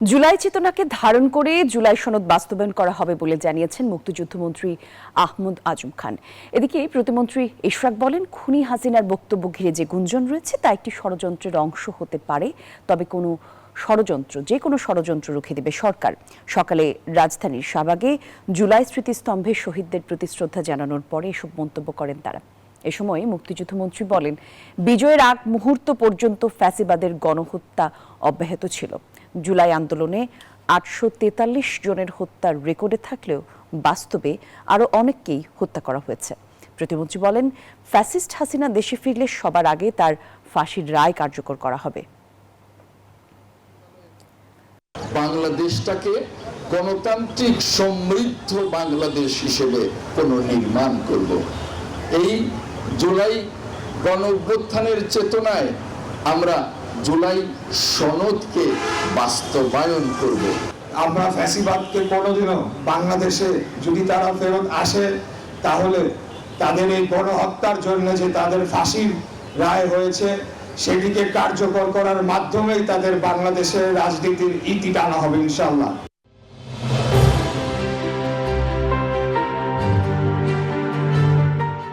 জুলাই চেতনাকে ধারণ করে জুলাই সনদ বাস্তবায়ন করা হবে বলে জানিয়েছেন মুক্তিযুদ্ধমন্ত্রী আহমদ আজম খান। এদিকে প্রতিমন্ত্রী ইশরাক বলেন, খুনি হাসিনার বক্তব্য ঘিরে যে গুঞ্জন রয়েছে তা একটি ষড়যন্ত্রের অংশ হতে পারে, তবে যে কোনো ষড়যন্ত্র রুখে দেবে সরকার। সকালে রাজধানীর শাহবাগে জুলাই স্মৃতিস্তম্ভে শহীদদের প্রতি শ্রদ্ধা জানানোর পরে এসব মন্তব্য করেন তারা। এ সময় মুক্তিযুদ্ধমন্ত্রী বলেন, বিজয়ের আগ মুহূর্ত পর্যন্ত ফ্যাসিবাদের গণহত্যা অব্যাহত ছিল। জুলাই আন্দোলনে ৮৪৩ জনের হত্যার রেকর্ডে থাকলেও বাস্তবে আরও অনেককেই হত্যা করা হয়েছে। প্রতিমন্ত্রী বলেন, ফ্যাসিস্ট হাসিনা দেশে ফিরলে সবার আগে তার ফাঁসির রায় কার্যকর করা হবে। বাংলাদেশটাকে গণতান্ত্রিক সমৃদ্ধ বাংলাদেশ হিসেবে পুনর্নির্মাণ করব। এই জুলাই গণ অভ্যুত্থানের চেতনায় আমরা জুলাই সনদকে বাস্তবায়ন করব। আমরা ফ্যাসিবাদকে কোনোদিনও বাংলাদেশে যদি তারা ফেরত আসে, তাহলে তাদের এই গণহত্যার জন্য যে তাদের ফাঁসির রায় হয়েছে সেটিকে কার্যকর করার মাধ্যমেই তাদের বাংলাদেশের রাজনীতির ইতি টানা হবে ইনশাআল্লাহ।